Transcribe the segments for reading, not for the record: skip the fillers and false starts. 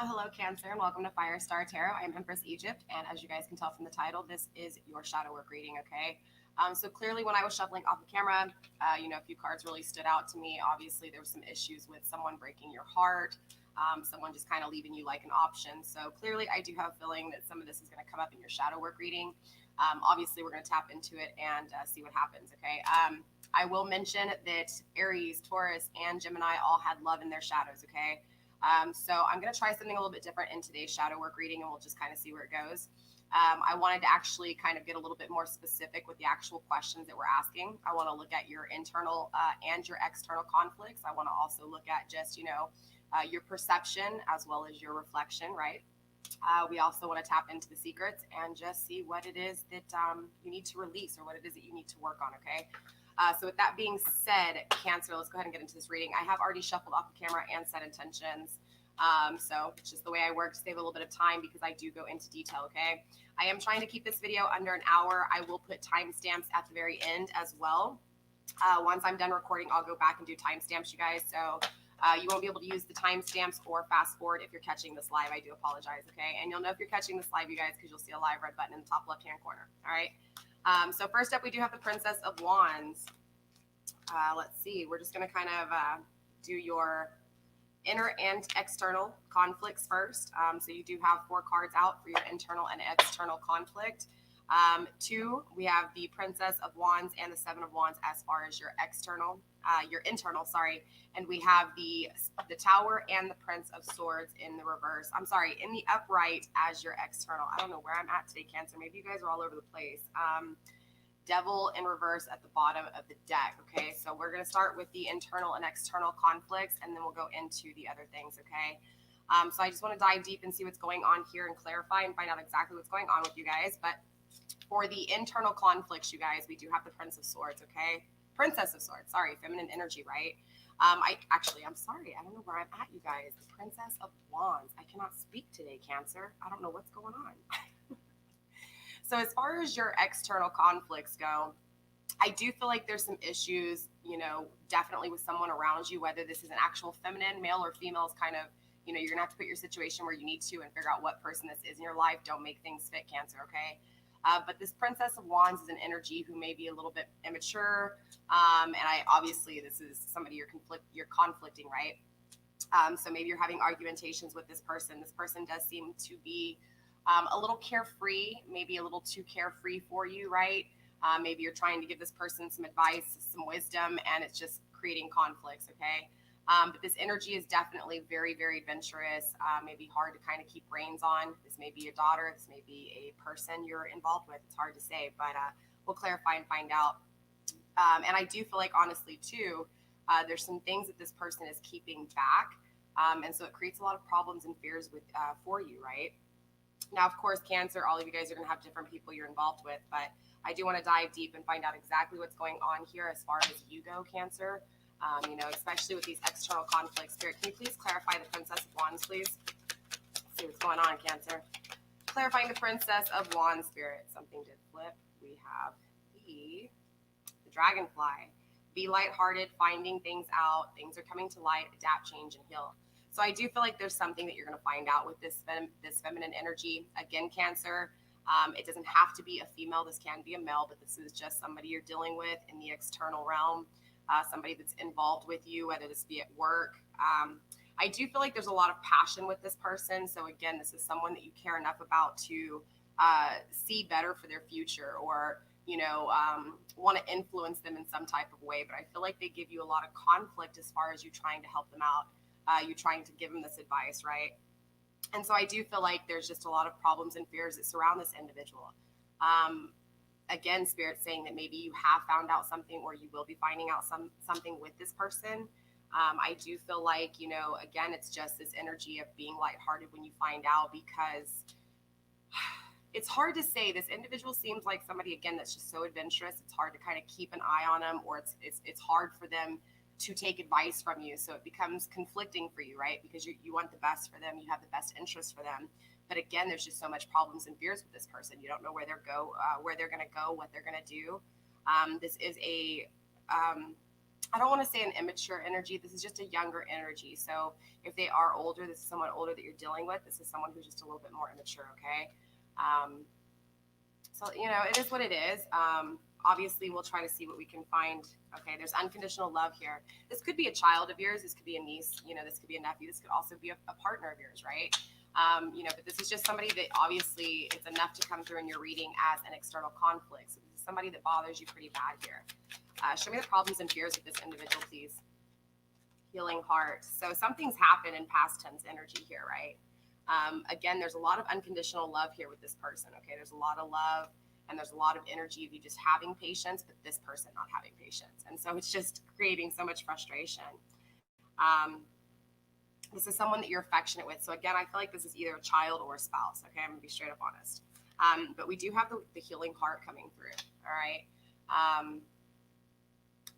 Hello, Cancer, and welcome to FireStarTarot. I am Empress Egypt, and as you guys can tell from the title, this is your shadow work reading, okay? So clearly when I was shuffling off the camera, a few cards really stood out to me. Obviously, there were some issues with someone breaking your heart, someone just kind of leaving you like an option. So clearly, I do have a feeling that some of this is going to come up in your shadow work reading. Obviously, we're going to tap into it and see what happens, okay? I will mention that Aries, Taurus, and Gemini all had love in their shadows, okay? So I'm going to try something a little bit different in today's shadow work reading, and we'll just kind of see where it goes. I wanted to actually kind of get a little bit more specific with the actual questions that we're asking. I want to look at your internal and your external conflicts. I want to also look at just, your perception as well as your reflection, right? We also want to tap into the secrets and just see what it is that you need to release or what it is that you need to work on, okay? So with that being said, Cancer, let's go ahead and get into this reading. I have already shuffled off the camera and set intentions. So it's just the way I work to save a little bit of time because I do go into detail, okay? I am trying to keep this video under an hour. I will put timestamps at the very end as well. Once I'm done recording, I'll go back and do timestamps, you guys. So you won't be able to use the timestamps or fast forward if you're catching this live. I do apologize, okay? And you'll know if you're catching this live, you guys, because you'll see a live red button in the top left-hand corner, all right? So first up, we do have the Princess of Wands. Let's see. We're just going to kind of do your inner and external conflicts first. So you do have 4 cards out for your internal and external conflict. 2, we have the Princess of Wands and the 7 of Wands as far as your internal, sorry. And we have the Tower and the Prince of Swords in the reverse. I'm sorry, in the upright as your external. I don't know where I'm at today, Cancer. Maybe you guys are all over the place. Devil in reverse at the bottom of the deck, okay? So we're going to start with the internal and external conflicts, and then we'll go into the other things, okay? So I just want to dive deep and see what's going on here and clarify and find out exactly what's going on with you guys. But for the internal conflicts, you guys, we do have the Prince of Swords, okay? Princess of Swords, sorry, feminine energy, right? I'm sorry, I don't know where I'm at, you guys. The Princess of Wands. I cannot speak today, Cancer. I don't know what's going on. So as far as your external conflicts go, I do feel like there's some issues, definitely with someone around you, whether this is an actual feminine, male or female is kind of, you're going to have to put your situation where you need to and figure out what person this is in your life. Don't make things fit, Cancer, okay? But this Princess of Wands is an energy who may be a little bit immature. And obviously this is somebody you're conflicting, right? So maybe you're having argumentations with this person. This person does seem to be a little carefree, maybe a little too carefree for you, right? Maybe you're trying to give this person some advice, some wisdom, and it's just creating conflicts, okay? But this energy is definitely very, very adventurous, maybe hard to kind of keep reins on. This may be a daughter, this may be a person you're involved with. It's hard to say, but we'll clarify and find out. And I do feel like, honestly, too, there's some things that this person is keeping back, and so it creates a lot of problems and fears for you, right? Now, of course, Cancer, all of you guys are going to have different people you're involved with, but I do want to dive deep and find out exactly what's going on here as far as you go, Cancer, especially with these external conflicts. Spirit, can you please clarify the Princess of Wands, please? Let's see what's going on, Cancer. Clarifying the Princess of Wands, Spirit. Something did flip. We have the Dragonfly. Be lighthearted, finding things out. Things are coming to light, adapt, change, and heal. So I do feel like there's something that you're going to find out with this feminine energy. Again, Cancer, it doesn't have to be a female. This can be a male, but this is just somebody you're dealing with in the external realm, somebody that's involved with you, whether this be at work. I do feel like there's a lot of passion with this person. So again, this is someone that you care enough about to see better for their future or, want to influence them in some type of way. But I feel like they give you a lot of conflict as far as you trying to help them out. You trying to give them this advice, right? And so I do feel like there's just a lot of problems and fears that surround this individual. Again, Spirit saying that maybe you have found out something or you will be finding out something with this person. I do feel like, again, it's just this energy of being lighthearted when you find out, because it's hard to say. This individual seems like somebody, again, that's just so adventurous. It's hard to kind of keep an eye on them, or it's hard for them to take advice from you. So it becomes conflicting for you, right? Because you want the best for them. You have the best interest for them. But again, there's just so much problems and fears with this person. You don't know where they're going to go, what they're going to do. This is a I don't want to say an immature energy. This is just a younger energy. So if they are older, this is someone older that you're dealing with. This is someone who's just a little bit more immature, okay? So, you know, it is what it is. Obviously, we'll try to see what we can find. Okay, there's unconditional love here. This could be a child of yours. This could be a niece. You know, this could be a nephew. This could also be a partner of yours, right? You know, but this is just somebody that obviously it's enough to come through in your reading as an external conflict. So this is somebody that bothers you pretty bad here. Show me the problems and fears with this individual, please. Healing heart. So something's happened in past tense energy here, right? Again, there's a lot of unconditional love here with this person. Okay, there's a lot of love and there's a lot of energy of you just having patience, but this person not having patience. And so it's just creating so much frustration. This is someone that you're affectionate with. So again, I feel like this is either a child or a spouse. Okay, I'm gonna be straight up honest. But we do have the healing heart coming through. All right.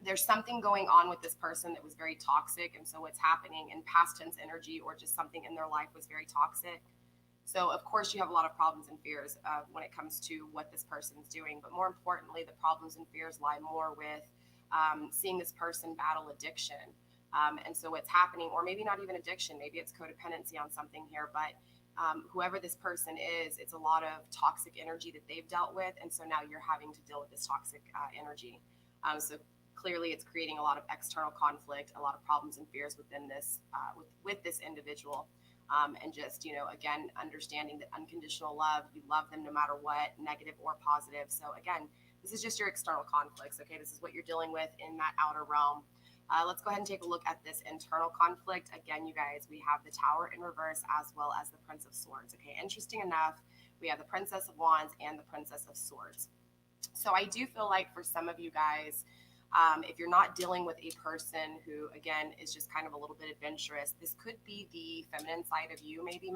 There's something going on with this person that was very toxic. And so what's happening in past tense energy or just something in their life was very toxic. So of course you have a lot of problems and fears when it comes to what this person is doing. But more importantly, the problems and fears lie more with seeing this person battle addiction. And so what's happening, or maybe not even addiction, maybe it's codependency on something here, but whoever this person is, it's a lot of toxic energy that they've dealt with. And so now you're having to deal with this toxic energy. So clearly it's creating a lot of external conflict, a lot of problems and fears within this, with this individual. And just, you know, again, understanding that unconditional love, you love them no matter what, negative or positive. So again, this is just your external conflicts. Okay. This is what you're dealing with in that outer realm. Let's go ahead and take a look at this internal conflict. Again, you guys, we have the Tower in reverse as well as the Prince of Swords. Okay, interesting enough, we have the Princess of Wands and the Princess of Swords. So I do feel like for some of you guys, if you're not dealing with a person who, again, is just kind of a little bit adventurous, this could be the feminine side of you maybe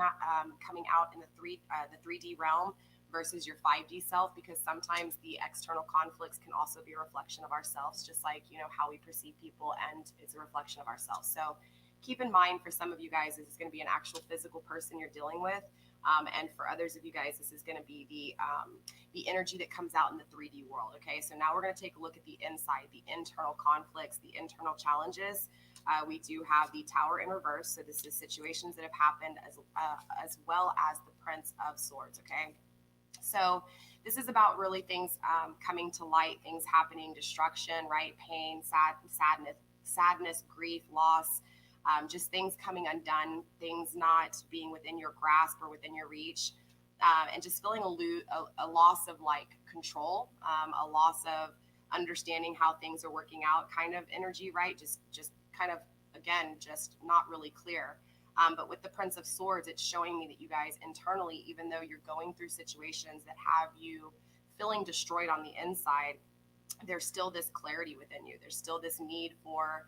coming out in the 3D realm versus your 5D self, because sometimes the external conflicts can also be a reflection of ourselves, just like, you know, how we perceive people, and it's a reflection of ourselves. So keep in mind, for some of you guys, this is going to be an actual physical person you're dealing with. And for others of you guys, this is going to be the energy that comes out in the 3D world. Okay, so now we're going to take a look at the inside, the internal conflicts, the internal challenges. We do have the Tower in reverse. So this is situations that have happened as well as the Prince of Swords. Okay. So this is about really things coming to light, things happening, destruction, right? Pain, sadness, grief, loss, just things coming undone, things not being within your grasp or within your reach, and just feeling a loss of like control, a loss of understanding how things are working out kind of energy, right? Just kind of, again, just not really clear. But with the Prince of Swords, it's showing me that you guys internally, even though you're going through situations that have you feeling destroyed on the inside, there's still this clarity within you. There's still this need for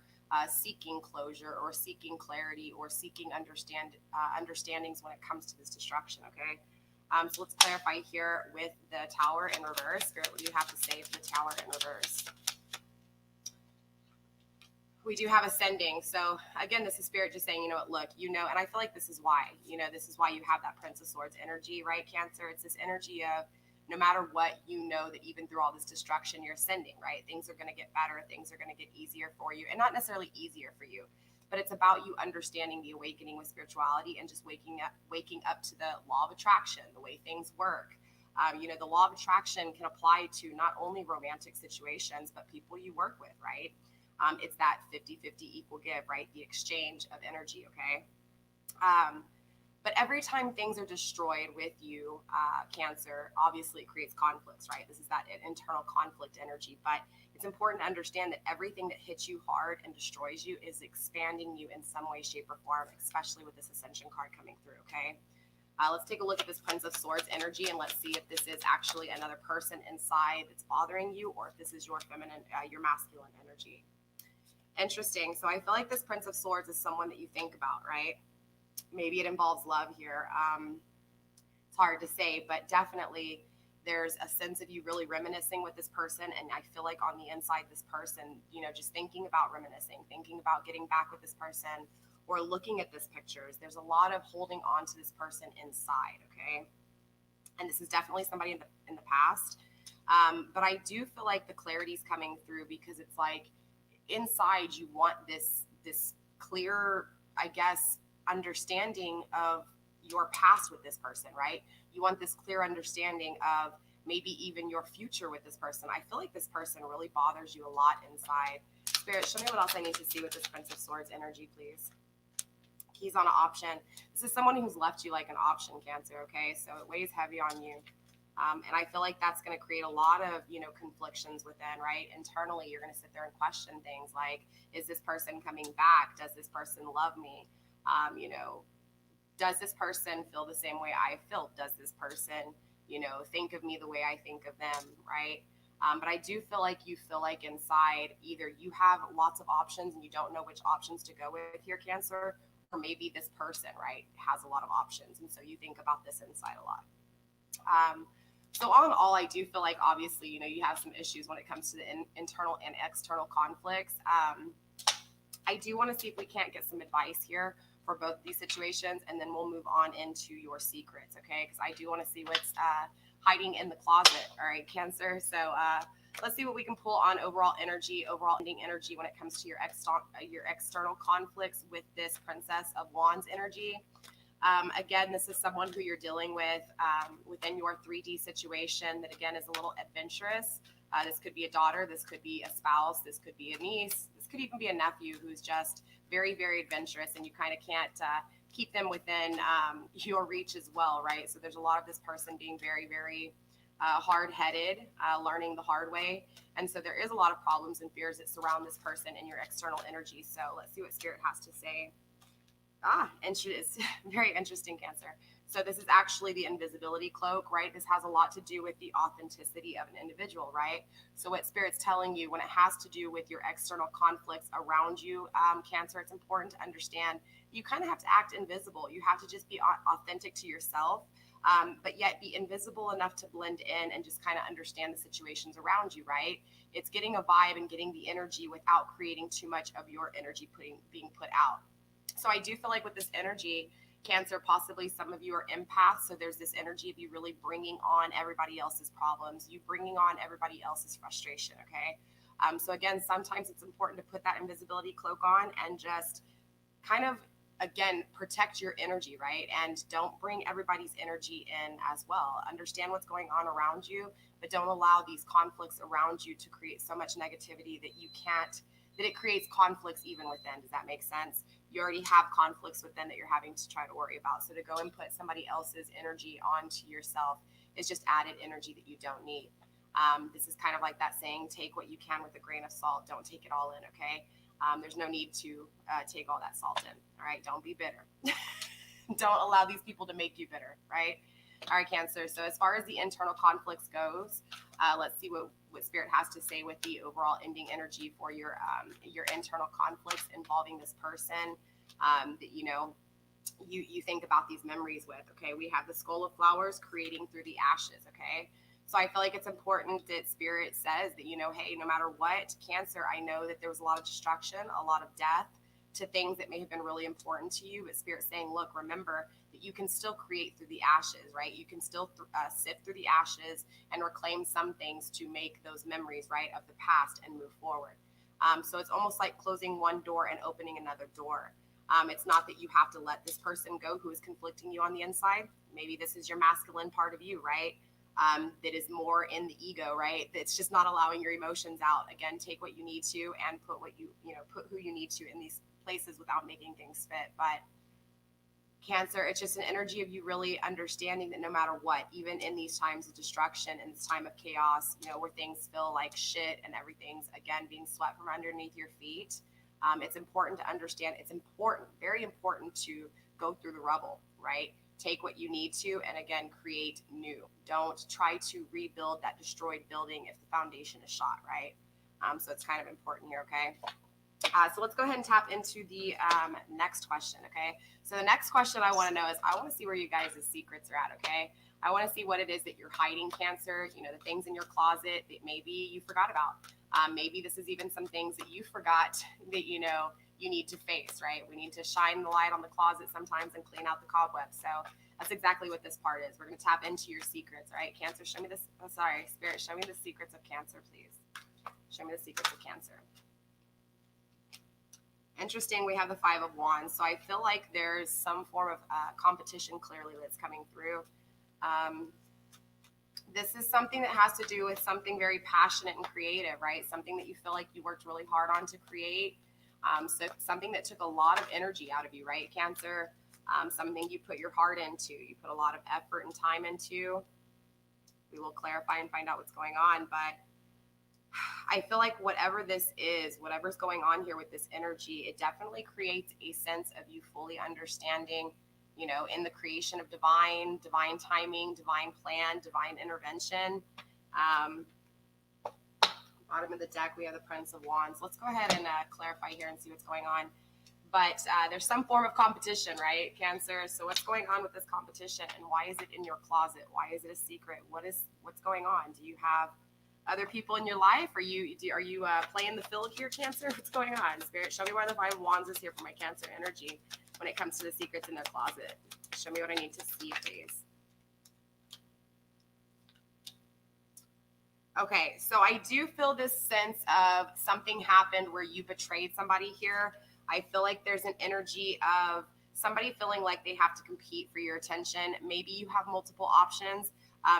seeking closure or seeking clarity or seeking understandings when it comes to this destruction, okay? So let's clarify here with the Tower in reverse. Spirit, what do you have to say for the Tower in reverse? We do have ascending. So again, this is Spirit just saying, you know what, look, you know, and I feel like this is why, you know, this is why you have that Prince of Swords energy, right, Cancer? It's this energy of no matter what, you know that even through all this destruction, you're ascending, right? Things are going to get better. Things are going to get easier for you, and not necessarily easier for you, but it's about you understanding the awakening with spirituality and just waking up to the law of attraction, the way things work. You know, the law of attraction can apply to not only romantic situations, but people you work with, right? It's that 50-50 equal give, right? The exchange of energy, okay? But every time things are destroyed with you, Cancer, obviously it creates conflicts, right? This is that internal conflict energy. But it's important to understand that everything that hits you hard and destroys you is expanding you in some way, shape, or form, especially with this Ascension card coming through, okay? Let's take a look at this Prince of Swords energy, and let's see if this is actually another person inside that's bothering you, or if this is your feminine, your masculine energy. Interesting. So I feel like this Prince of Swords is someone that you think about, right? Maybe it involves love here. It's hard to say, but definitely there's a sense of you really reminiscing with this person. And I feel like on the inside, this person, you know, just thinking about reminiscing, thinking about getting back with this person, or looking at this pictures. There's a lot of holding on to this person inside, okay? And this is definitely somebody in the past. But I do feel like the clarity is coming through, because it's like, inside you want this clear, I guess, understanding of your past with this person, right? You want this clear understanding of maybe even your future with this person. I feel like this person really bothers you a lot inside. Spirit, show me what else I need to see with this Prince of Swords energy, please. Keys on an option. This is someone who's left you like an option, Cancer, okay? So it weighs heavy on you. And I feel like that's going to create a lot of, conflictions within, right? Internally, you're going to sit there and question things like, is this person coming back? Does this person love me? Does this person feel the same way I feel? Does this person, think of me the way I think of them, right? But I do feel like you feel like inside either you have lots of options and you don't know which options to go with here, Cancer, or maybe this person, right, has a lot of options. And so you think about this inside a lot. So all in all, I do feel like obviously, you have some issues when it comes to the internal and external conflicts. I do want to see if we can't get some advice here for both of these situations, and then we'll move on into your secrets, okay? Because I do want to see what's hiding in the closet, all right, Cancer? So let's see what we can pull on overall ending energy when it comes to your external conflicts with this Princess of Wands energy. Again, this is someone who you're dealing with within your 3D situation that, again, is a little adventurous. This could be a daughter. This could be a spouse. This could be a niece. This could even be a nephew who's just very, very adventurous, and you kind of can't keep them within your reach as well, right? So there's a lot of this person being very, very hard-headed, learning the hard way. And so there is a lot of problems and fears that surround this person in your external energy. So let's see what Spirit has to say. It's very interesting, Cancer. So this is actually the invisibility cloak, right? This has a lot to do with the authenticity of an individual, right? So what Spirit's telling you when it has to do with your external conflicts around you, Cancer, it's important to understand you kind of have to act invisible. You have to just be authentic to yourself, but yet be invisible enough to blend in and just kind of understand the situations around you, right? It's getting a vibe and getting the energy without creating too much of your energy being put out. So I do feel like with this energy, Cancer, possibly some of you are empaths. So there's this energy of you really bringing on everybody else's problems, you bringing on everybody else's frustration, okay? So again, sometimes it's important to put that invisibility cloak on and just kind of, again, protect your energy, right? And don't bring everybody's energy in as well. Understand what's going on around you, but don't allow these conflicts around you to create so much negativity that that it creates conflicts even within. Does that make sense? You already have conflicts within that you're having to try to worry about. So to go and put somebody else's energy onto yourself is just added energy that you don't need. This is kind of like that saying, take what you can with a grain of salt. Don't take it all in, okay? There's no need to take all that salt in, all right? Don't be bitter. Don't allow these people to make you bitter, right? All right, Cancer. So as far as the internal conflicts goes, let's see what Spirit has to say with the overall ending energy for your internal conflicts involving this person that you think about these memories with. Okay, we have the Skull of Flowers creating through the ashes. Okay, so I feel like it's important that Spirit says that, hey, no matter what, Cancer, I know that there was a lot of destruction, a lot of death to things that may have been really important to you, but Spirit's saying, look, remember that you can still create through the ashes, right? You can still sift through the ashes and reclaim some things to make those memories, right, of the past and move forward. So it's almost like closing one door and opening another door. It's not that you have to let this person go who is conflicting you on the inside. Maybe this is your masculine part of you, right? That is more in the ego, right? That's just not allowing your emotions out. Again, take what you need to and put put who you need to in these places without making things fit. But Cancer, it's just an energy of you really understanding that no matter what, even in these times of destruction and this time of chaos, where things feel like shit and everything's, again, being swept from underneath your feet, it's important to understand. It's important, very important to go through the rubble, right? Take what you need to, and again, create new. Don't try to rebuild that destroyed building if the foundation is shot, right? So it's kind of important here, okay? So let's go ahead and tap into the next question, okay? So the next question I want to know is, I want to see where you guys' secrets are at, okay? I want to see what it is that you're hiding, Cancer, the things in your closet that maybe you forgot about. Maybe this is even some things that you forgot that, you need to face, right? We need to shine the light on the closet sometimes and clean out the cobwebs. So that's exactly what this part is. We're going to tap into your secrets, all right? Cancer, show me this. Oh, sorry, Spirit, show me the secrets of Cancer, please. Show me the secrets of Cancer. Interesting, we have the Five of Wands. So I feel like there's some form of competition clearly that's coming through. This is something that has to do with something very passionate and creative, right? Something that you feel like you worked really hard on to create. So something that took a lot of energy out of you, right, Cancer? Something you put your heart into, you put a lot of effort and time into. We will clarify and find out what's going on, but I feel like whatever this is, whatever's going on here with this energy, it definitely creates a sense of you fully understanding, you know, in the creation of divine timing, divine plan, divine intervention. Bottom of the deck, we have the Prince of Wands. Let's go ahead and clarify here and see what's going on. But there's some form of competition, right, Cancer? So what's going on with this competition, and why is it in your closet? Why is it a secret? What's going on? Do you have other people in your life? Are you playing the field here, Cancer? What's going on? Spirit, show me why the Five of Wands is here for my Cancer energy when it comes to the secrets in their closet. Show me what I need to see, please. Okay, so I do feel this sense of something happened where you betrayed somebody here. I feel like there's an energy of somebody feeling like they have to compete for your attention. Maybe you have multiple options.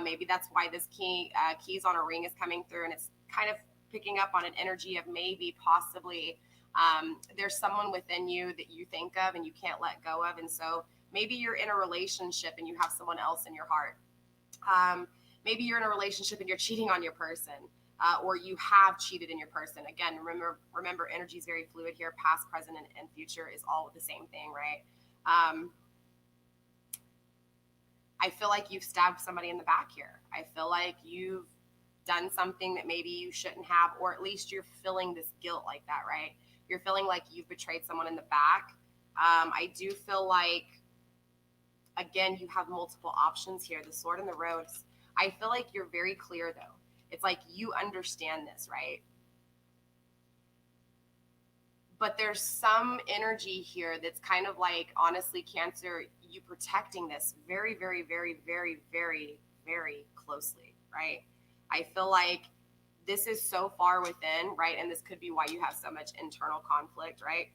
Maybe that's why this keys on a ring is coming through, and it's kind of picking up on an energy of maybe possibly there's someone within you that you think of and you can't let go of. And so maybe you're in a relationship and you have someone else in your heart. Maybe you're in a relationship and you're cheating on your person, or you have cheated in your person. Again, remember energy is very fluid here. Past, present, and future is all the same thing, right? I feel like you've stabbed somebody in the back here. I feel like you've done something that maybe you shouldn't have, or at least you're feeling this guilt like that, right? You're feeling like you've betrayed someone in the back. I do feel like, again, you have multiple options here. The Sword and the Rose. I feel like you're very clear, though. It's like you understand this, right? But there's some energy here that's kind of like, honestly, Cancer, you protecting this very, very, very, very, very, very closely, right? I feel like this is so far within, right? And this could be why you have so much internal conflict, right?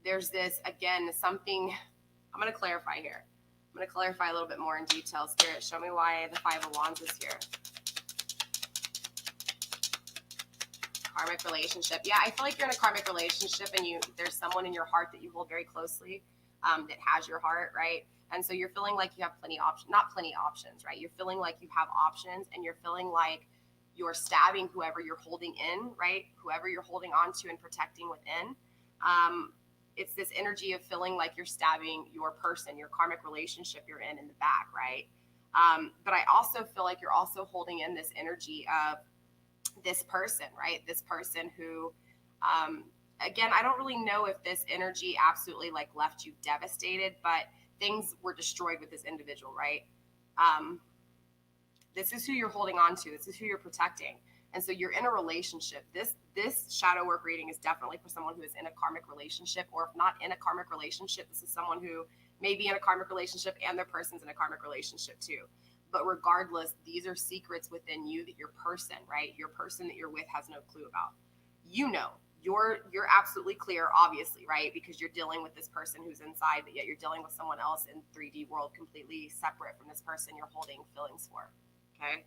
There's this, again, something, I'm going to clarify here. I'm going to clarify a little bit more in detail. Spirit, show me why the Five of Wands is here. Karmic relationship. Yeah, I feel like you're in a karmic relationship and there's someone in your heart that you hold very closely that has your heart, right? And so you're feeling like you have not plenty options, right? You're feeling like you have options, and you're feeling like you're stabbing whoever you're holding in, right? Whoever you're holding on to and protecting within. It's this energy of feeling like you're stabbing your person, your karmic relationship you're in the back, right? But I also feel like you're also holding in this energy of this person, right? This person who, again, I don't really know if this energy absolutely like left you devastated, but things were destroyed with this individual, right? This is who you're holding on to. This is who you're protecting. And so you're in a relationship. This shadow work reading is definitely for someone who is in a karmic relationship, or if not in a karmic relationship, this is someone who may be in a karmic relationship and their person's in a karmic relationship too. But regardless, these are secrets within you that your person, right? Your person that you're with has no clue about. You know, you're absolutely clear, obviously, right? Because you're dealing with this person who's inside, but yet you're dealing with someone else in 3D world, completely separate from this person you're holding feelings for. Okay.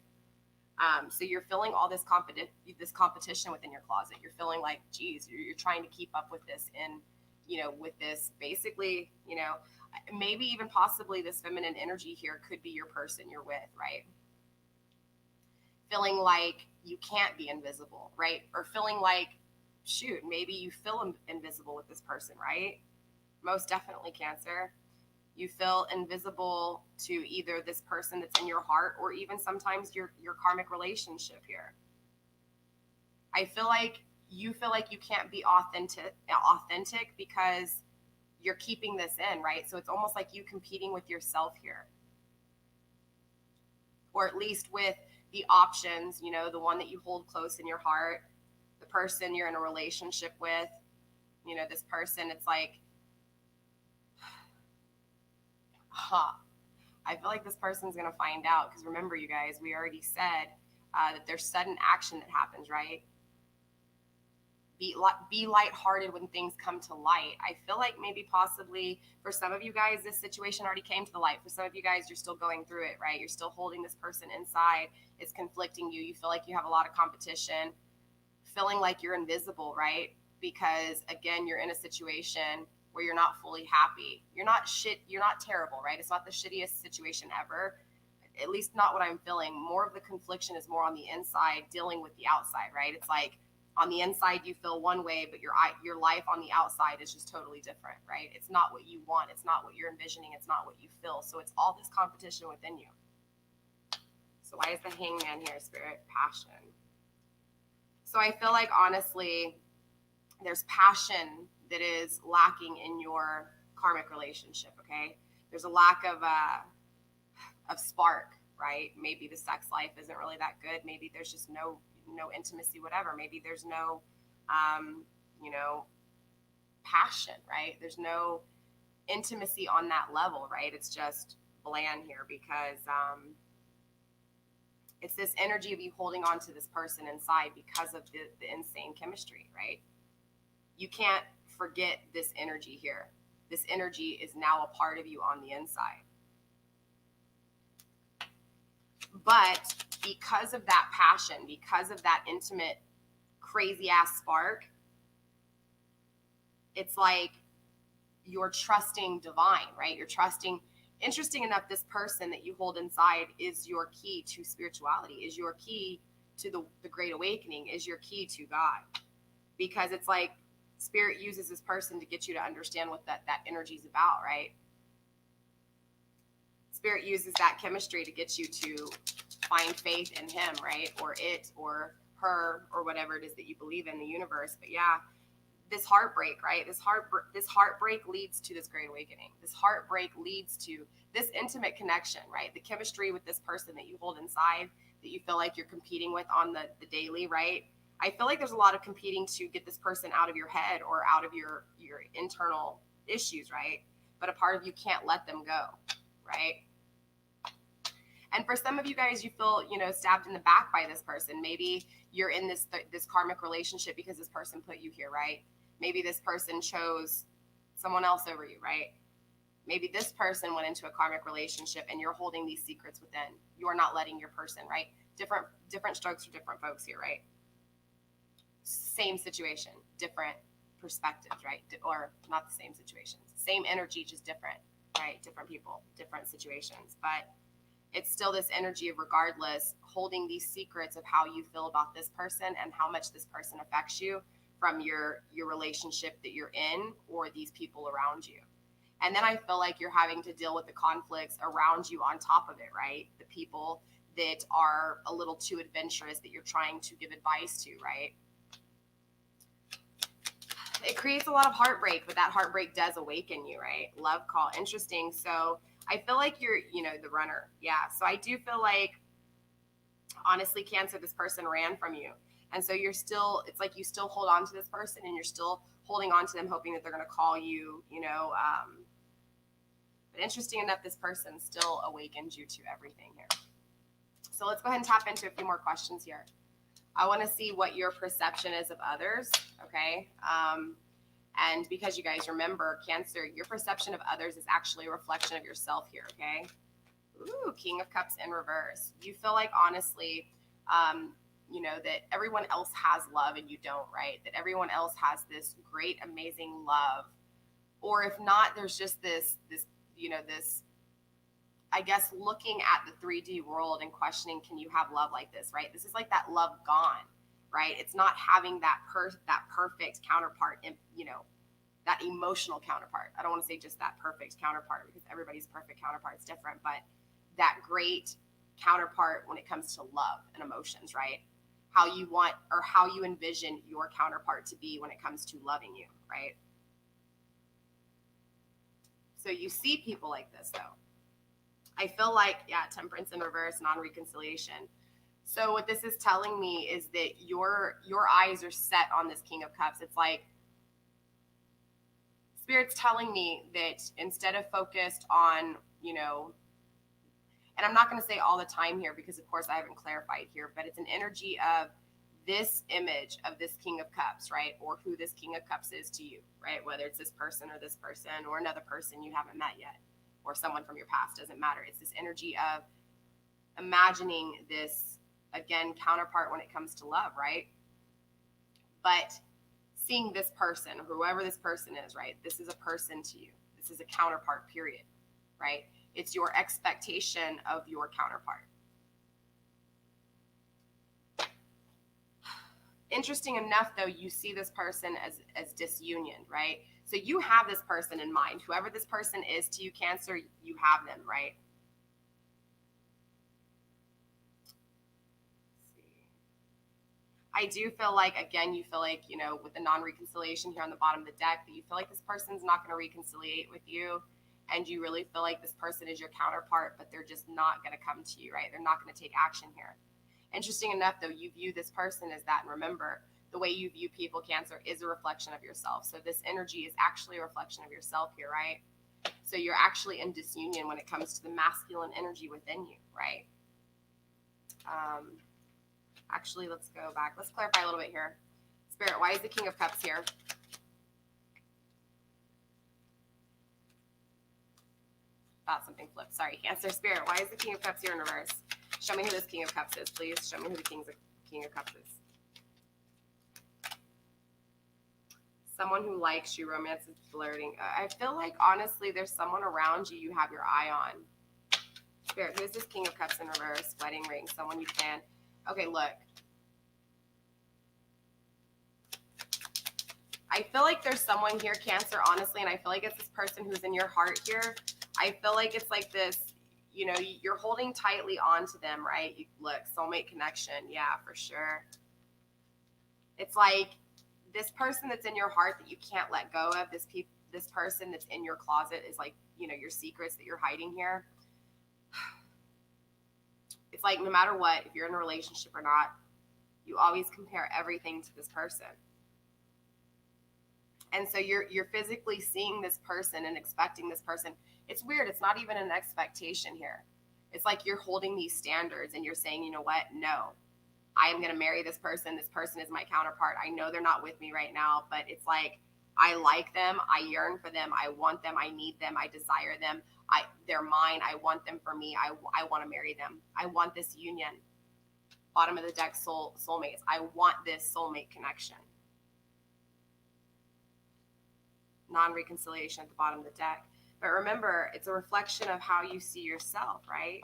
So you're feeling all this competition within your closet. You're feeling like, geez, you're trying to keep up with this with this basically, maybe even possibly this feminine energy here could be your person you're with, right? Feeling like you can't be invisible, right? Or feeling like, shoot, maybe you feel invisible with this person, right? Most definitely, Cancer. You feel invisible to either this person that's in your heart, or even sometimes your karmic relationship here. I feel like you can't be authentic because you're keeping this in, right? So it's almost like you competing with yourself here, or at least with the options, the one that you hold close in your heart, the person you're in a relationship with, this person. It's like, I feel like this person's going to find out, because remember, you guys, we already said that there's sudden action that happens, right? be lighthearted when things come to light. I feel like maybe possibly for some of you guys, this situation already came to the light. For some of you guys, you're still going through it, right? You're still holding this person inside. It's conflicting you. You feel like you have a lot of competition, feeling like you're invisible, right? Because again, you're in a situation where you're not fully happy. You're not terrible, right? It's not the shittiest situation ever. At least not what I'm feeling. More of the confliction is more on the inside, dealing with the outside, right? It's like on the inside you feel one way, but your life on the outside is just totally different, right? It's not what you want. It's not what you're envisioning. It's not what you feel. So it's all this competition within you. So why is the Hangman here, Spirit? Passion. So I feel like honestly, there's passion that is lacking in your karmic relationship, okay? There's a lack of spark, right? Maybe the sex life isn't really that good. Maybe there's just no intimacy, whatever. Maybe there's no, passion, right? There's no intimacy on that level, right? It's just bland here because it's this energy of you holding on to this person inside because of the insane chemistry, right? You can't forget this energy here. This energy is now a part of you on the inside. But because of that passion, because of that intimate, crazy ass spark, it's like you're trusting divine, right? You're trusting. Interesting enough, this person that you hold inside is your key to spirituality, is your key to the Great Awakening, is your key to God. Because it's like Spirit uses this person to get you to understand what that energy is about, right? Spirit uses that chemistry to get you to find faith in him, right? Or it, or her, or whatever it is that you believe in the universe. But yeah, this heartbreak, right? This heartbreak leads to this Great Awakening. This heartbreak leads to this intimate connection, right? The chemistry with this person that you hold inside, that you feel like you're competing with on the daily, right? I feel like there's a lot of competing to get this person out of your head or out of your internal issues, right? But a part of you can't let them go, right? And for some of you guys, you feel, stabbed in the back by this person. Maybe you're in this karmic relationship because this person put you here, right? Maybe this person chose someone else over you, right? Maybe this person went into a karmic relationship and you're holding these secrets within. You are not letting your person, right? Different strokes for different folks here, right? Same situation, different perspectives, right? Or not the same situations. Same energy, just different, right? Different people, different situations. But it's still this energy of, regardless, holding these secrets of how you feel about this person and how much this person affects you from your relationship that you're in or these people around you. And then I feel like you're having to deal with the conflicts around you on top of it, right? The people that are a little too adventurous that you're trying to give advice to, right? It creates a lot of heartbreak, but that heartbreak does awaken you, right? Love call. Interesting. So I feel like you're, the runner. Yeah. So I do feel like, honestly, Cancer, this person ran from you. And so it's like you still hold on to this person and you're still holding on to them, hoping that they're going to call you, but interesting enough, this person still awakens you to everything here. So let's go ahead and tap into a few more questions here. I want to see what your perception is of others. Okay. And because you guys remember, Cancer, your perception of others is actually a reflection of yourself here, okay? Ooh, King of Cups in reverse. You feel like, honestly, that everyone else has love and you don't, right? That everyone else has this great, amazing love. Or if not, there's just this, I guess, looking at the 3D world and questioning, can you have love like this, right? This is like that love gone. Right? It's not having that perfect counterpart, that emotional counterpart. I don't want to say just that perfect counterpart because everybody's perfect counterpart is different, but that great counterpart when it comes to love and emotions, right? How you want or how you envision your counterpart to be when it comes to loving you, right? So you see people like this, though. I feel like, Temperance in reverse, non-reconciliation. So what this is telling me is that your eyes are set on this King of Cups. It's like Spirit's telling me that instead of focused on, and I'm not going to say all the time here because, of course, I haven't clarified here, but it's an energy of this image of this King of Cups, right? Or who this King of Cups is to you, right? Whether it's this person or another person you haven't met yet, or someone from your past, doesn't matter. It's this energy of imagining this, again, counterpart when it comes to love, right? But seeing this person, whoever this person is, right? This is a person to you. This is a counterpart, period, right? It's your expectation of your counterpart. Interesting enough, though, you see this person as disunioned, right? So you have this person in mind. Whoever this person is to you, Cancer, you have them, right? I do feel like, again, you feel like, you know, with the non-reconciliation here on the bottom of the deck, that you feel like this person's not going to reconciliate with you, and you really feel like this person is your counterpart, but they're just not going to come to you, right? They're not going to take action here. Interesting enough, though, you view this person as that, and remember, the way you view people, Cancer, is a reflection of yourself. So this energy is actually a reflection of yourself here, right? So you're actually in disunion when it comes to the masculine energy within you, right? Actually, let's go back. Let's clarify a little bit here. Spirit, why is the King of Cups here? Thought something flipped. Sorry, Cancer. Spirit, why is the King of Cups here in reverse? Show me who this King of Cups is, please. Show me who the King of Cups is. Someone who likes you, romance is flirting. I feel like, honestly, there's someone around you you have your eye on. Spirit, who is this King of Cups in reverse? Wedding ring, someone you can. Okay, look. I feel like there's someone here, Cancer, honestly, and I feel like it's this person who's in your heart here. I feel like it's like this, you know, you're holding tightly onto them, right? Look, soulmate connection. Yeah, for sure. It's like this person that's in your heart that you can't let go of, this person that's in your closet is like, you know, your secrets that you're hiding here. It's like no matter what, if you're in a relationship or not, you always compare everything to this person. And so you're physically seeing this person and expecting this person. It's weird. It's not even an expectation here. It's like you're holding these standards and you're saying, you know what? No, I am going to marry this person. This person is my counterpart. I know they're not with me right now, but it's like, I like them. I yearn for them. I want them. I need them. I desire them. They're mine. I want them for me. I want to marry them. I want this union. Bottom of the deck, soulmates. I want this soulmate connection. Non-reconciliation at the bottom of the deck. But remember, it's a reflection of how you see yourself, right?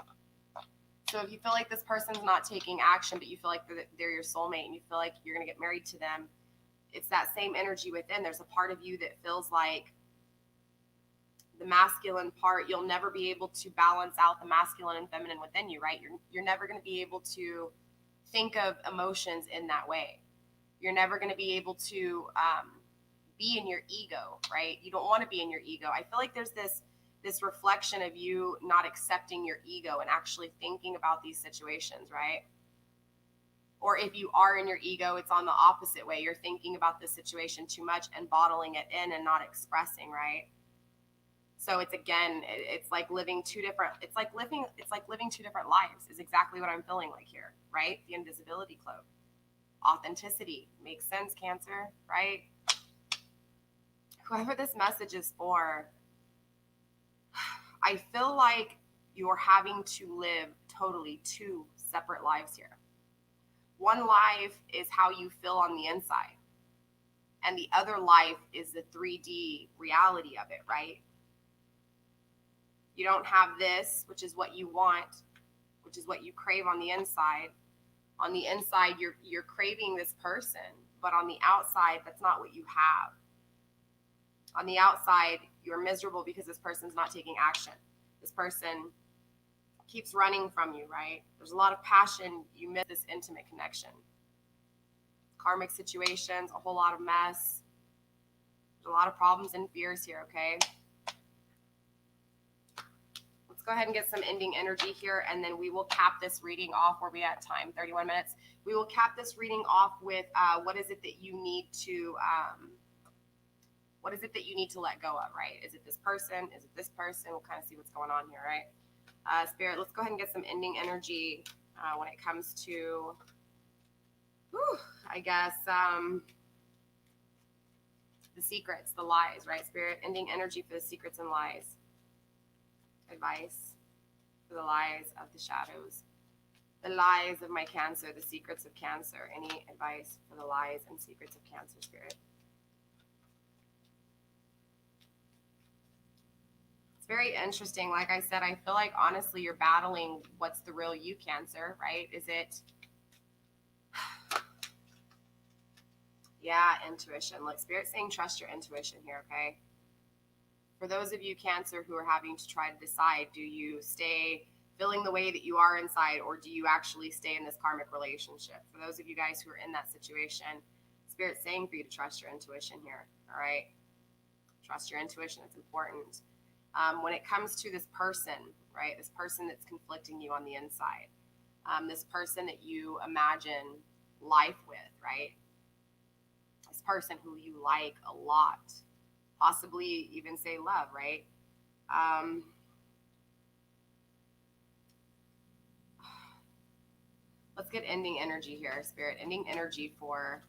So if you feel like this person's not taking action, but you feel like they're your soulmate and you feel like you're going to get married to them, it's that same energy within. There's a part of you that feels like the masculine part, you'll never be able to balance out the masculine and feminine within you, right? You're never going to be able to think of emotions in that way. You're never going to be able to be in your ego, right? You don't want to be in your ego. I feel like there's this reflection of you not accepting your ego and actually thinking about these situations, right? Or if you are in your ego, it's on the opposite way. You're thinking about the situation too much and bottling it in and not expressing, right? So it's, again, it's like living two different lives is exactly what I'm feeling like here, right? The invisibility cloak. Authenticity makes sense, Cancer, right? Whoever this message is for, I feel like you're having to live totally two separate lives here. One life is how you feel on the inside, and the other life is the 3D reality of it, right? You don't have this, which is what you want, which is what you crave on the inside. On the inside, you're craving this person, but on the outside, that's not what you have. On the outside, you're miserable because this person's not taking action. This person keeps running from you, right? There's a lot of passion. You miss this intimate connection. Karmic situations, a whole lot of mess. There's a lot of problems and fears here, okay? Let's go ahead and get some ending energy here, and then we will cap this reading off. Where we at time? 31 minutes. We will cap this reading off with what is it that you need to let go of, right? Is it this person? Is it this person? We'll kind of see what's going on here, right? Spirit, let's go ahead and get some ending energy when it comes to whew, I guess, the secrets, the lies, right? Spirit, ending energy for the secrets and lies. Advice for the lies of the shadows. The lies of my Cancer, the secrets of Cancer. Any advice for the lies and secrets of Cancer, Spirit? It's very interesting. Like I said, I feel like honestly you're battling what's the real you, Cancer, right? Is it, yeah, intuition. Like Spirit's saying trust your intuition here, okay? For those of you, Cancer, who are having to try to decide, do you stay feeling the way that you are inside, or do you actually stay in this karmic relationship? For those of you guys who are in that situation, Spirit's saying for you to trust your intuition here, all right? Trust your intuition. It's important. When it comes to this person, right, this person that's conflicting you on the inside, this person that you imagine life with, right, this person who you like a lot, possibly even say love, right? Let's get ending energy here, Spirit. Ending energy for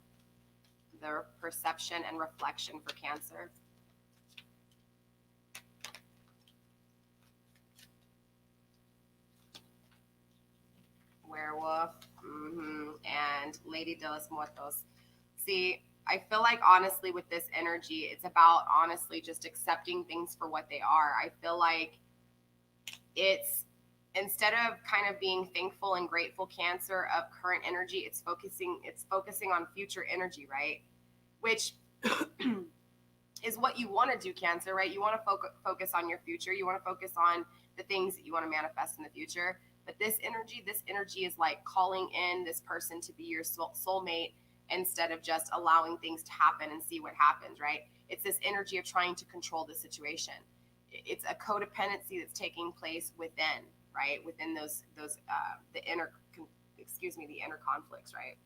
the perception and reflection for Cancer. Werewolf, and Lady de los Muertos. See, I feel like honestly with this energy, it's about honestly just accepting things for what they are. I feel like it's, instead of kind of being thankful and grateful, Cancer, of current energy, it's focusing on future energy, right? Which is what you want to do, Cancer, right? You want to focus on your future. You want to focus on the things that you want to manifest in the future. But this energy is like calling in this person to be your soulmate instead of just allowing things to happen and see what happens, right? It's this energy of trying to control the situation. It's a codependency that's taking place within, right? Within the inner conflicts, right?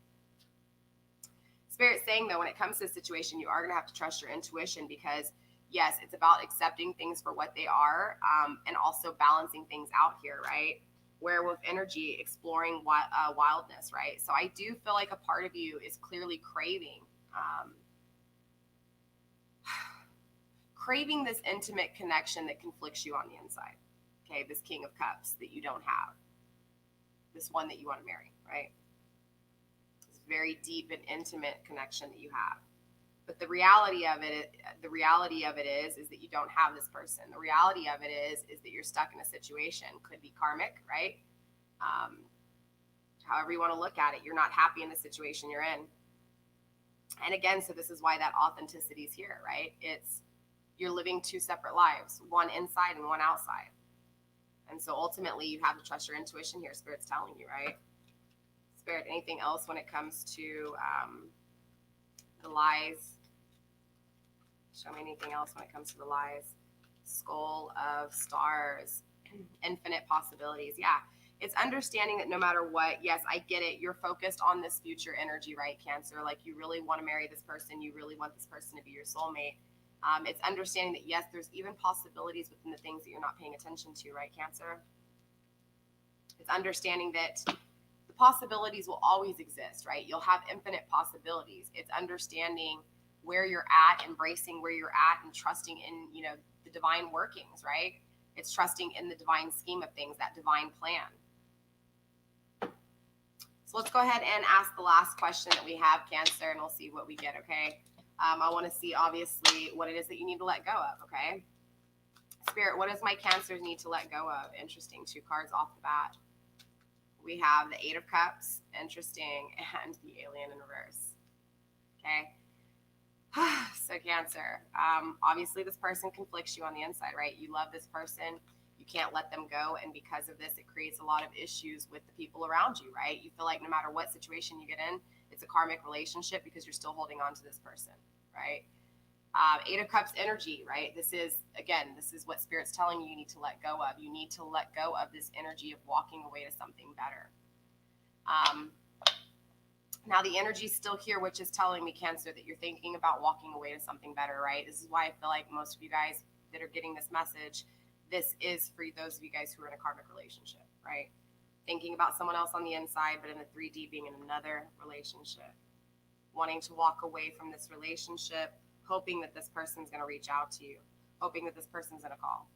Spirit's saying though, when it comes to the situation, you are going to have to trust your intuition, because yes, it's about accepting things for what they are, and also balancing things out here, right? Werewolf energy, exploring wildness, right? So I do feel like a part of you is clearly craving this intimate connection that conflicts you on the inside. Okay, this King of Cups that you don't have, this one that you want to marry, right? This very deep and intimate connection that you have. But the reality of it is that you don't have this person. The reality of it is that you're stuck in a situation. Could be karmic, right? However you want to look at it, you're not happy in the situation you're in. And again, so this is why that authenticity is here, right? It's, you're living two separate lives, one inside and one outside. And so ultimately you have to trust your intuition here. Spirit's telling you, right? Spirit, anything else when it comes to the lies? Show me anything else when it comes to the lies. Skull of Stars, infinite possibilities. Yeah, it's understanding that no matter what, yes, I get it, you're focused on this future energy, right, Cancer? Like you really want to marry this person. You really want this person to be your soulmate. It's understanding that, yes, there's even possibilities within the things that you're not paying attention to, right, Cancer? It's understanding that the possibilities will always exist, right? You'll have infinite possibilities. It's understanding where you're at, embracing where you're at, and trusting in, the divine workings, right? It's trusting in the divine scheme of things, that divine plan. So let's go ahead and ask the last question that we have, Cancer, and we'll see what we get, okay? I want to see, obviously, what it is that you need to let go of, okay? Spirit, what does my Cancer need to let go of? Interesting, 2 cards off the bat. We have the 8 of Cups, interesting, and the Alien in reverse, okay? So Cancer, obviously this person conflicts you on the inside, right? You love this person. You can't let them go. And because of this, it creates a lot of issues with the people around you, right? You feel like no matter what situation you get in, it's a karmic relationship because you're still holding on to this person, right? 8 of Cups energy, right? This is what Spirit's telling you need to let go of. You need to let go of this energy of walking away to something better. Now the energy is still here, which is telling me, Cancer, that you're thinking about walking away to something better, right? This is why I feel like most of you guys that are getting this message, this is for those of you guys who are in a karmic relationship, right? thinking about someone else on the inside, but in the 3D being in another relationship, wanting to walk away from this relationship, hoping that this person's going to reach out to you, hoping that this person's going to call.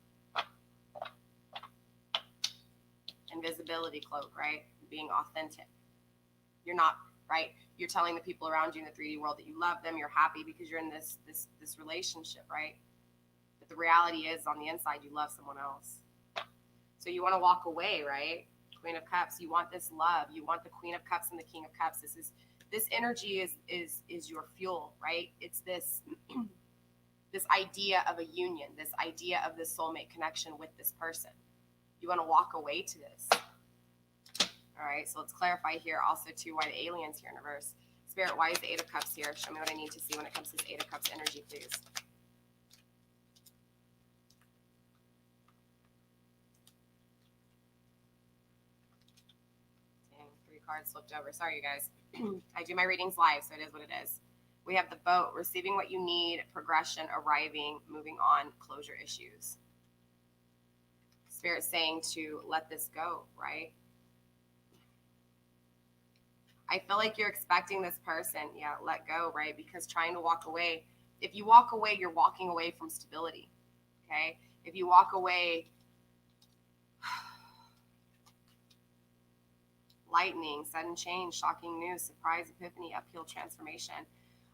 Invisibility cloak, right? Being authentic. You're not, right? You're telling the people around you in the 3D world that you love them, you're happy because you're in this relationship, right? But the reality is on the inside you love someone else. So you want to walk away, right? Queen of Cups, you want this love. You want the Queen of Cups and the King of Cups. This energy is your fuel, right? It's this this idea of a union, this idea of this soulmate connection with this person. You want to walk away to this. All right, so let's clarify here also too why the alien's here in reverse. Spirit, why is the Eight of Cups here? Show me what I need to see when it comes to this Eight of Cups energy, please. Dang, 3 cards flipped over. Sorry, you guys. I do my readings live, so it is what it is. We have the Boat, receiving what you need, progression, arriving, moving on, closure issues. Spirit saying to let this go, right? I feel like you're expecting this person, yeah, let go, right? Because trying to walk away, if you walk away, you're walking away from stability, okay? If you walk away, lightning, sudden change, shocking news, surprise, epiphany, uphill transformation.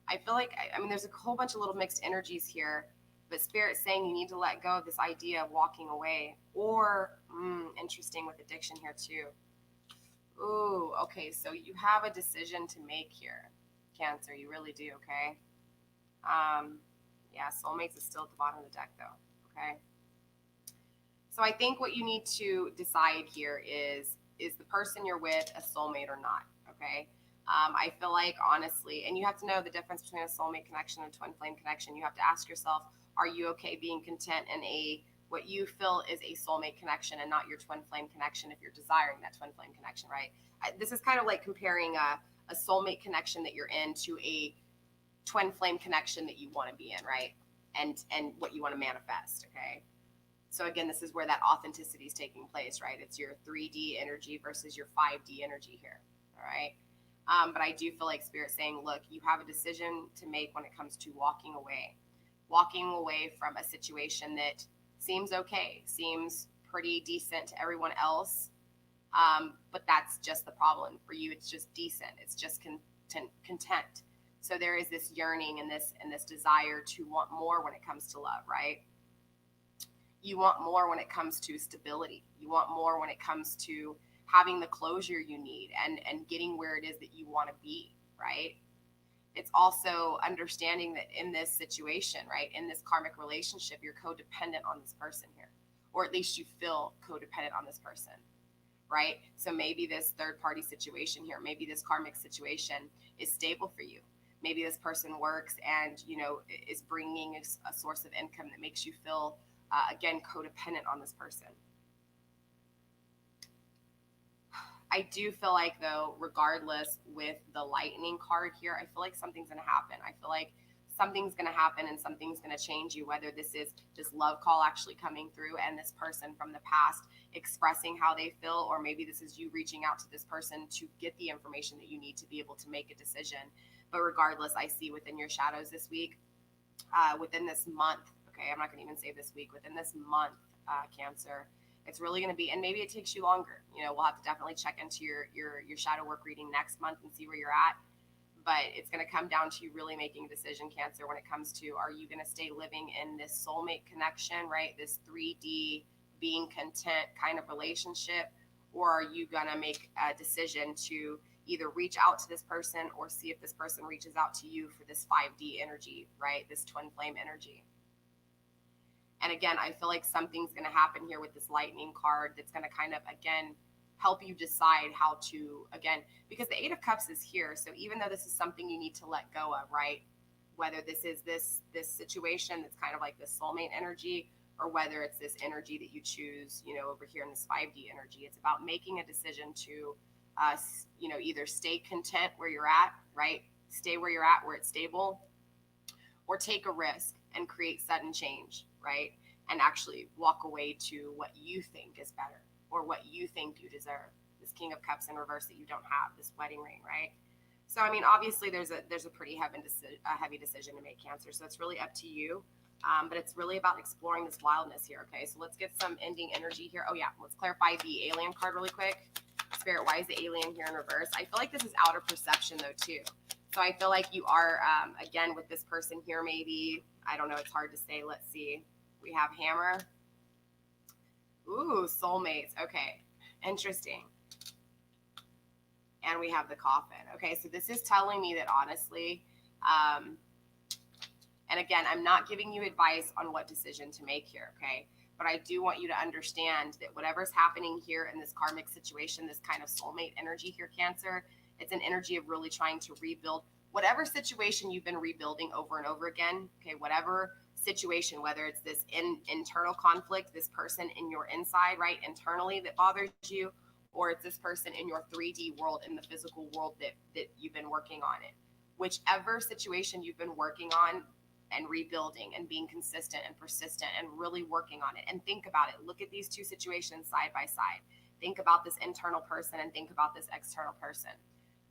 I feel like, I mean, there's a whole bunch of little mixed energies here, but Spirit's saying you need to let go of this idea of walking away, or, interesting with addiction here too. Ooh, okay, so you have a decision to make here, Cancer. You really do, okay? Yeah, soulmates is still at the bottom of the deck, though, okay? So I think what you need to decide here is the person you're with a soulmate or not, okay? I feel like, honestly, and you have to know the difference between a soulmate connection and a twin flame connection. You have to ask yourself, are you okay being content in what you feel is a soulmate connection and not your twin flame connection if you're desiring that twin flame connection, right? This is kind of like comparing a soulmate connection that you're in to a twin flame connection that you want to be in, right? And what you want to manifest, okay? So again, this is where that authenticity is taking place, right? It's your 3D energy versus your 5D energy here, all right? But I do feel like Spirit's saying, look, you have a decision to make when it comes to walking away from a situation that seems okay, seems pretty decent to everyone else, but that's just the problem. For you, it's just decent. It's just content. So there is this yearning and this desire to want more when it comes to love, right? You want more when it comes to stability. You want more when it comes to having the closure you need and getting where it is that you want to be, right? It's also understanding that in this situation, right, in this karmic relationship, you're codependent on this person here, or at least you feel codependent on this person, right? So maybe this third party situation here, maybe this karmic situation is stable for you. Maybe this person works and, you know, is bringing a source of income that makes you feel, again, codependent on this person. I do feel like, though, regardless with the lightning card here, I feel like something's going to happen. I feel like something's going to happen and something's going to change you, whether this is this love call actually coming through and this person from the past expressing how they feel, or maybe this is you reaching out to this person to get the information that you need to be able to make a decision. But regardless, I see within your shadows this week, within this month, okay, I'm not going to even say this week, within this month, Cancer, it's really going to be, and maybe it takes you longer. You know, we'll have to definitely check into your shadow work reading next month and see where you're at. But it's going to come down to you really making a decision, Cancer, when it comes to, are you going to stay living in this soulmate connection, right? This 3D being content kind of relationship, or are you going to make a decision to either reach out to this person or see if this person reaches out to you for this 5D energy, right? This twin flame energy. And again, I feel like something's going to happen here with this lightning card that's going to kind of, again, help you decide how to, again, because the Eight of Cups is here. So even though this is something you need to let go of, right? Whether this is this situation that's kind of like this soulmate energy, or whether it's this energy that you choose, you know, over here in this 5D energy, it's about making a decision to, you know, either stay content where you're at, right? Stay where you're at, where it's stable, or take a risk and create sudden change, right? And actually walk away to what you think is better or what you think you deserve. This King of Cups in reverse that you don't have, this wedding ring, right? So, I mean, obviously there's a pretty heavy decision to make, Cancer. So it's really up to you. But it's really about exploring this wildness here, okay? So let's get some ending energy here. Oh, yeah, let's clarify the alien card really quick. Spirit, why is the alien here in reverse? I feel like this is outer perception, though, too. So I feel like you are, again, with this person here, maybe, I don't know, it's hard to say. Let's see. We have Hammer. Ooh, soulmates. Okay, interesting. And we have the Coffin. Okay, so this is telling me that, honestly, and again, I'm not giving you advice on what decision to make here, okay? But I do want you to understand that whatever's happening here in this karmic situation, this kind of soulmate energy here, Cancer, it's an energy of really trying to rebuild whatever situation you've been rebuilding over and over again, okay? Whatever situation, whether it's this internal conflict, this person in your inside, right, internally that bothers you, or it's this person in your 3D world, in the physical world that you've been working on it. Whichever situation you've been working on, and rebuilding and being consistent and persistent and really working on it. And think about it. Look at these two situations side by side. Think about this internal person and think about this external person.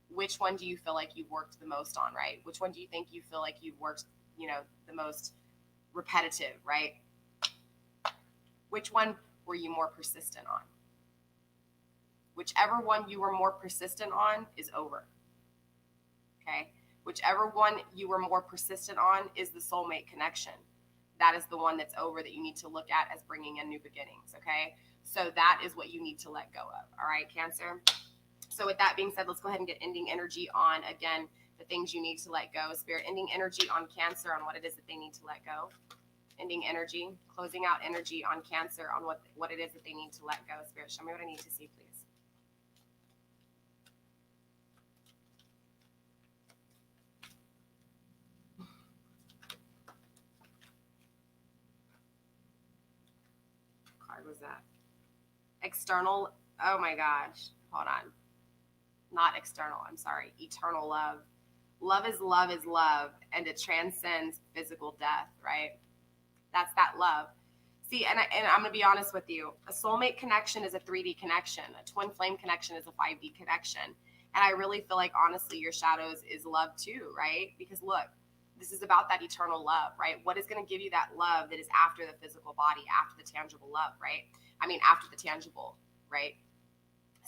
Which one do you feel like you've worked the most on, right? Which one do you think you feel like you've worked, the most repetitive, right? Which one were you more persistent on? Whichever one you were more persistent on is over, okay? Whichever one you were more persistent on is the soulmate connection. That is the one that's over that you need to look at as bringing in new beginnings, okay? So that is what you need to let go of, all right, Cancer? So with that being said, let's go ahead and get ending energy on, again, the things you need to let go. Spirit, ending energy on Cancer on what it is that they need to let go. Ending energy, closing out energy on Cancer on what it is that they need to let go. Spirit, show me what I need to see, please. Was that external? Oh my gosh, hold on, not external, I'm sorry, eternal love. Love is love, and it transcends physical death, right? That's that love. See, and I'm gonna be honest with you, a soulmate connection is a 3D connection, a twin flame connection is a 5D connection, and I really feel like, honestly, your shadows is love too, right? Because look, this is about that eternal love, right? What is going to give you that love that is after the physical body, after the tangible love, right? I mean, after the tangible, right?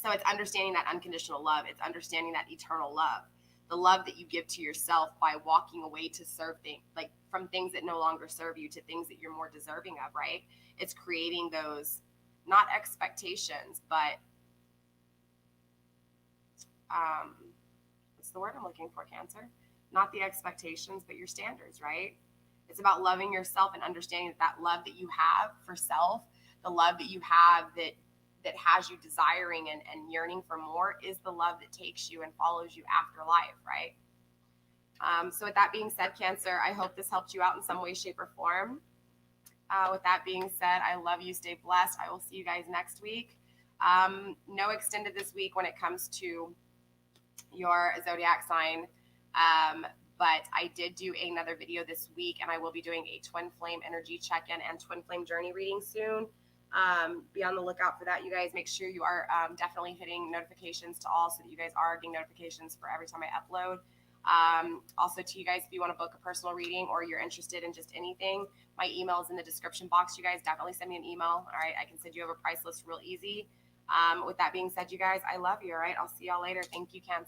So it's understanding that unconditional love. It's understanding that eternal love, the love that you give to yourself by walking away to serve things, like from things that no longer serve you to things that you're more deserving of, right? It's creating those, not expectations, but what's the word I'm looking for, Cancer? Not the expectations, but your standards, right? It's about loving yourself and understanding that love that you have for self, the love that you have that has you desiring and yearning for more, is the love that takes you and follows you after life, right? So with that being said, Cancer, I hope this helped you out in some way, shape, or form. With that being said, I love you. Stay blessed. I will see you guys next week. No extended this week when it comes to your zodiac sign. But I did do another video this week, and I will be doing a twin flame energy check-in and twin flame journey reading soon. Be on the lookout for that, you guys. Make sure you are definitely hitting notifications to all so that you guys are getting notifications for every time I upload. Also to you guys, if you want to book a personal reading or you're interested in just anything, my email is in the description box. You guys definitely send me an email. All right, I can send you over price list real easy. With that being said, you guys, I love you. All right, I'll see y'all later. Thank you, Cancer.